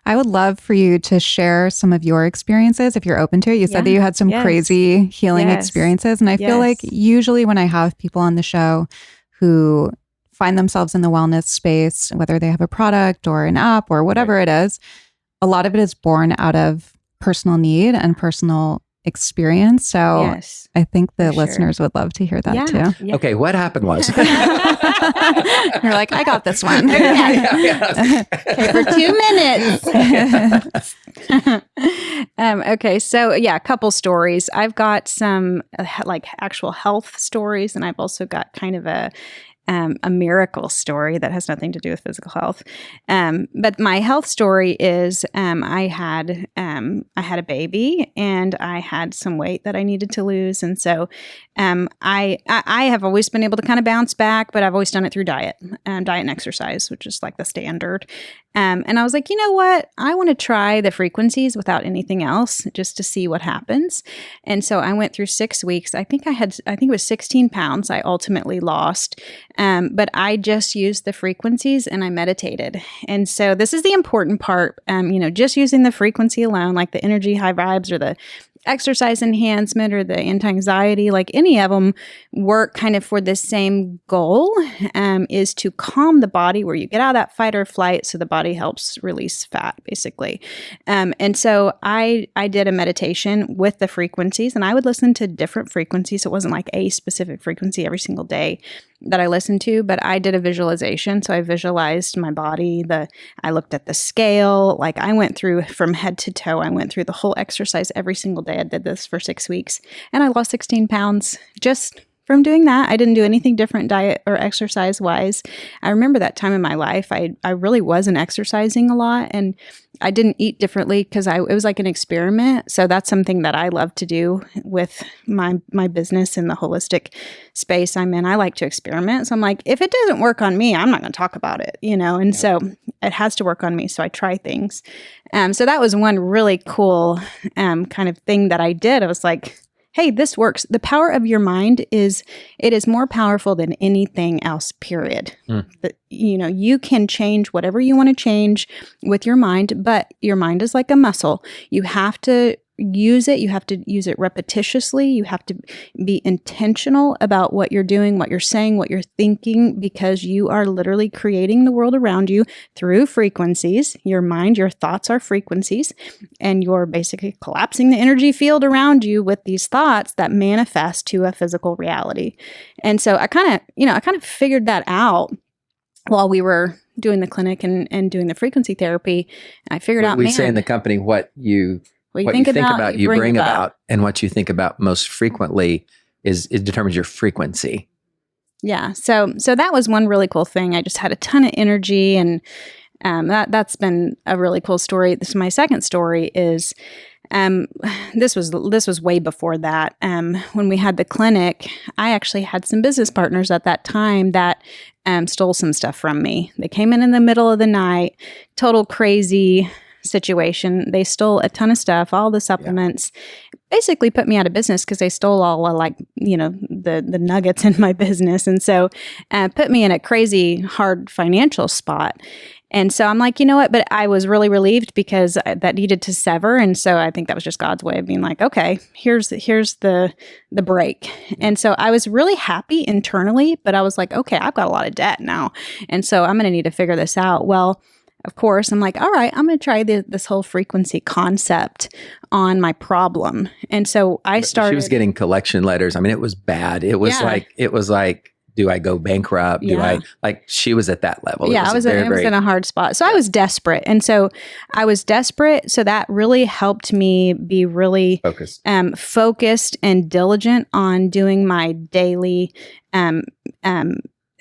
I would love for you to share some of your experiences if you're open to it. You said that you had some crazy healing experiences. And I feel like usually when I have people on the show who find themselves in the wellness space, whether they have a product or an app or whatever it is, a lot of it is born out of personal need and personal experience. So I think the listeners would love to hear that too. Yeah. Okay, what happened was you're like, I got this one. Okay, for 2 minutes. Okay, so a couple stories. I've got some like actual health stories, and I've also got kind of a miracle story that has nothing to do with physical health. But my health story is I had a baby and I had some weight that I needed to lose. And so I have always been able to kind of bounce back, but I've always done it through diet and exercise, which is like the standard. And I was like, you know what? I want to try the frequencies without anything else just to see what happens. And so I went through 6 weeks. I think it was 16 pounds I ultimately lost. But I just used the frequencies and I meditated. And so this is the important part, just using the frequency alone, like the energy, high vibes, or the exercise enhancement or the anti-anxiety, like any of them work kind of for the same goal, is to calm the body where you get out of that fight or flight. So the body helps release fat basically. And so I did a meditation with the frequencies and I would listen to different frequencies. It wasn't like a specific frequency every single day that I listened to, but I did a visualization. So I visualized my body. I looked at the scale, like I went through from head to toe. I went through the whole exercise every single day. I did this for 6 weeks and I lost 16 pounds just from doing that. I didn't do anything different diet or exercise wise. I remember that time in my life, I really wasn't exercising a lot and I didn't eat differently because it was like an experiment. So that's something that I love to do with my business in the holistic space I'm in. I like to experiment. So I'm like, if it doesn't work on me, I'm not going to talk about it, And so it has to work on me. So I try things. So that was one really cool kind of thing that I did. I was like, hey, this works. The power of your mind is more powerful than anything else, period. You can change whatever you want to change with your mind, but your mind is like a muscle. You have to use it. You have to use it repetitiously. You have to be intentional about what you're doing, what you're saying, what you're thinking, because you are literally creating the world around you through frequencies. Your mind, your thoughts are frequencies, and you're basically collapsing the energy field around you with these thoughts that manifest to a physical reality. And so I kind of figured that out while we were doing the clinic and doing the frequency therapy. I figured out, we say in the company what you think about, you bring about, and what you think about most frequently it determines your frequency. Yeah. So that was one really cool thing. I just had a ton of energy, and that's been a really cool story. This is my second story is, this was way before that. When we had the clinic, I actually had some business partners at that time that stole some stuff from me. They came in the middle of the night, total crazy situation. They stole a ton of stuff, all the supplements, basically put me out of business because they stole all the nuggets in my business. And so put me in a crazy hard financial spot. And so I'm like, you know what? But I was really relieved because that needed to sever. And so I think that was just God's way of being like, okay, here's the break. And so I was really happy internally, but I was like, okay, I've got a lot of debt now. And so I'm going to need to figure this out. Well, of course, I'm like, all right, I'm going to try this whole frequency concept on my problem. And so I started. She was getting collection letters. I mean, it was bad. It was like, do I go bankrupt? She was at that level. Yeah, I was in a hard spot. So I was desperate. And so I was desperate. So that really helped me be really focused and diligent on doing my daily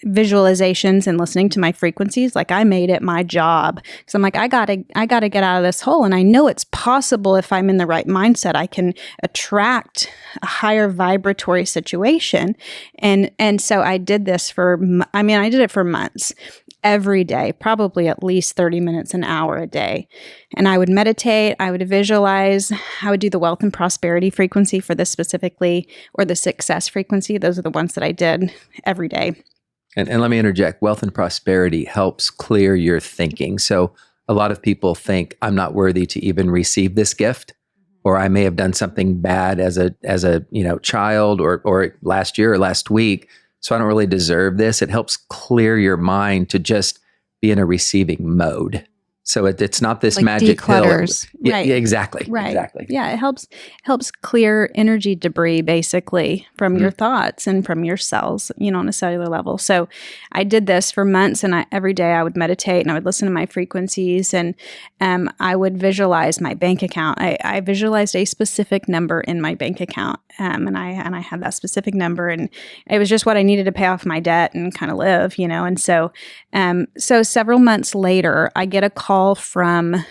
visualizations and listening to my frequencies. Like I made it my job. So I'm like, I gotta get out of this hole. And I know it's possible if I'm in the right mindset, I can attract a higher vibratory situation. And so I did this I did it for months, every day, probably at least 30 minutes, an hour a day. And I would meditate, I would visualize, I would do the wealth and prosperity frequency for this specifically, or the success frequency. Those are the ones that I did every day. And let me interject, wealth and prosperity helps clear your thinking. So a lot of people think I'm not worthy to even receive this gift, or I may have done something bad as a child or last year or last week, so I don't really deserve this. It helps clear your mind to just be in a receiving mode. So it's not this like magic declutters. Pill. Right. Yeah, exactly. Right. Exactly. Yeah, it helps clear energy debris basically from your thoughts and from your cells, on a cellular level. So I did this for months, and every day I would meditate and I would listen to my frequencies, and I would visualize my bank account. I visualized a specific number in my bank account, and I had that specific number, and it was just what I needed to pay off my debt and kind of live, And so several months later, I get a call from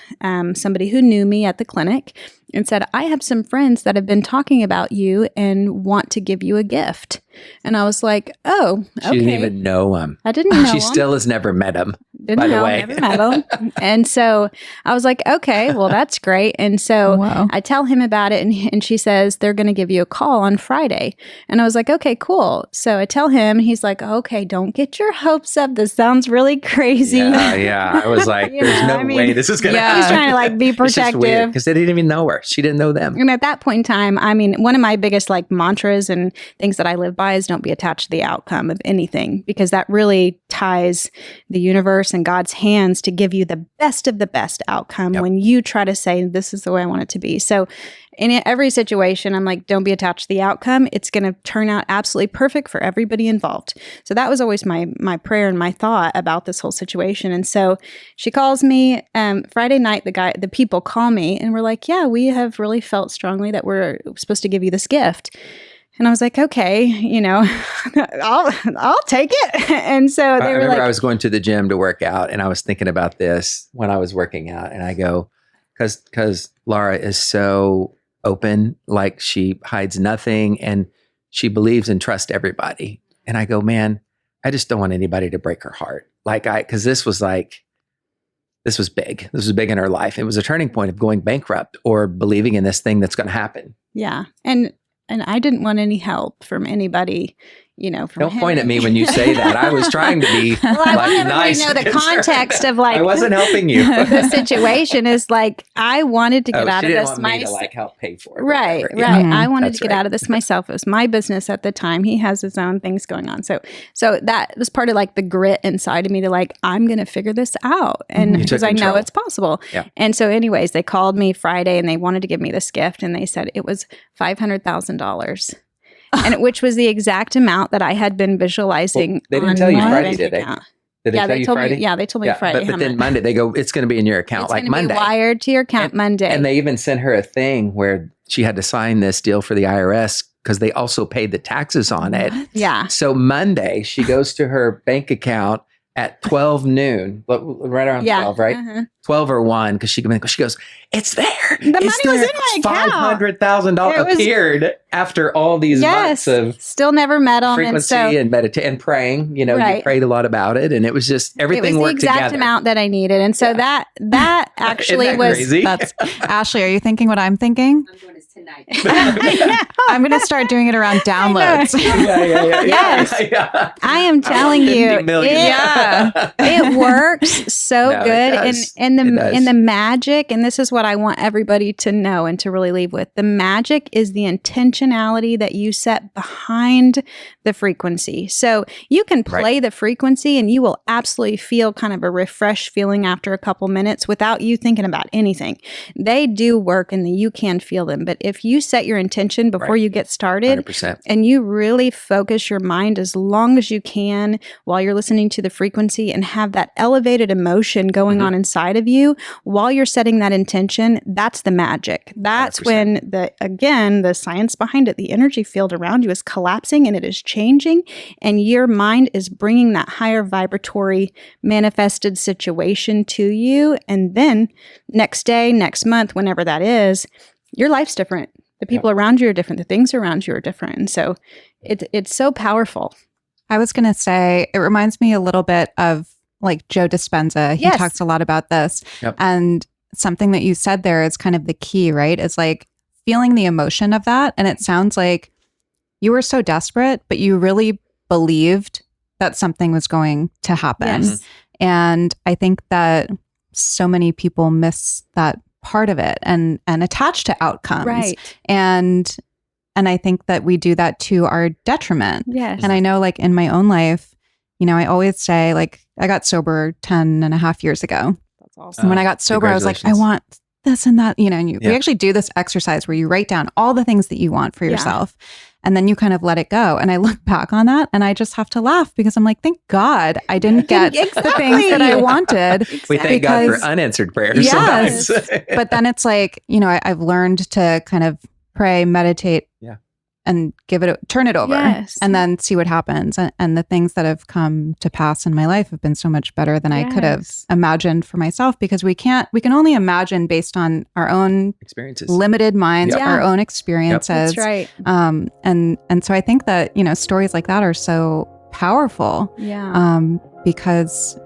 somebody who knew me at the clinic and said, I have some friends that have been talking about you and want to give you a gift. And I was like, oh, okay. She didn't even know him. I didn't know him. She still has never met him. Didn't know, never met him. And so I was like, okay, well, that's great. And so I tell him about it, and she says, they're going to give you a call on Friday. And I was like, okay, cool. So I tell him, he's like, okay, don't get your hopes up. This sounds really crazy. Yeah. I was like, there's no way this is going to happen. He's trying to be protective. Because they didn't even know her. She didn't know them. And at that point in time, one of my biggest mantras and things that I live by is don't be attached to the outcome of anything, because that really ties the universe and God's hands to give you the best of the best outcome when you try to say, this is the way I want it to be. So in every situation, I'm like, don't be attached to the outcome. It's going to turn out absolutely perfect for everybody involved. So that was always my prayer and my thought about this whole situation. And so she calls me Friday night. The people call me and we're like, yeah, we have really felt strongly that we're supposed to give you this gift. And I was like, okay, I'll take it. And so they were like, I was going to the gym to work out, and I was thinking about this when I was working out, and I go, because Laura is so open, like she hides nothing, and she believes and trusts everybody. And I go, man, I just don't want anybody to break her heart. Because this was big. This was big in her life. It was a turning point of going bankrupt or believing in this thing that's going to happen. Yeah. And I didn't want any help from anybody, from Don't point at me when you say that. I was trying to be I want nice. To know the context of I wasn't helping you. The situation is I wanted to get out of this. She didn't want me to help pay for it. Right. Mm-hmm. I wanted to get out of this myself. It was my business at the time. He has his own things going on. So that was part of the grit inside of me to I'm going to figure this out. And because I know it's possible. Yeah. And so anyways, they called me Friday and they wanted to give me this gift, and they said it was $500,000. And which was the exact amount that I had been visualizing. Well, they didn't tell you Friday, did they? Did they tell you Friday? They told me Friday. But then Monday, they go, it's going to be in your account Monday. Be wired to your account Monday. And they even sent her a thing where she had to sign this deal for the IRS because they also paid the taxes on it. Yeah. So Monday, she goes to her bank account at 12 noon, right around 12, right? Uh-huh. 12 or 1, because she goes, it's there. The money was in my account. $500,000 appeared after all these months of still never met him, frequency and meditation and praying. You prayed a lot about it, and it was just everything worked together. It was the exact amount that I needed, and so that actually was. Crazy? That's Ashley. Are you thinking what I'm thinking? I'm doing this tonight. I'm going to start doing it around downloads. Yes, I am telling you, it works so good, and the magic, and this is what I want everybody to know and to really leave with. The magic is the intentionality that you set behind the frequency. So you can play the frequency and you will absolutely feel kind of a refreshed feeling after a couple minutes without you thinking about anything. They do work and you can feel them. But if you set your intention before you get started 100%. And you really focus your mind as long as you can while you're listening to the frequency and have that elevated emotion going on inside of you while you're setting that intention, that's the magic. That's 100%. When the science behind it, the energy field around you is collapsing and it is changing, and your mind is bringing that higher vibratory manifested situation to you. And then next day, next month, whenever that is, your life's different. The people around you are different. The things around you are different. And so it's so powerful. I was going to say, it reminds me a little bit of Joe Dispenza. He talks a lot about this. Yep. And something that you said there is kind of the key, right? It's feeling the emotion of that. And it sounds like you were so desperate, but you really believed that something was going to happen. Yes. And I think that so many people miss that part of it and attach to outcomes. Right. And I think that we do that to our detriment. Yes. And I know like in my own life, you know, I always say like I got sober 10 and a half years ago. That's awesome. And when I got sober, I was like, I want this and that, you know, and we actually do this exercise where you write down all the things that you want for yourself. And then you kind of let it go. And I look back on that and I just have to laugh because I'm like, thank God I didn't get the things that I wanted. We thank God for unanswered prayers. Yes. But then it's like, you know, I've learned to kind of pray, meditate, and turn it over and then see what happens. And the things that have come to pass in my life have been so much better than I could have imagined for myself, because we can only imagine based on our own experiences, limited minds, our own experiences. That's right. And so I think that, you know, stories like that are so powerful. Yeah. Because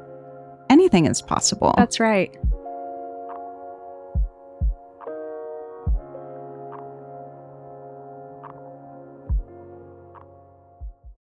anything is possible. That's right.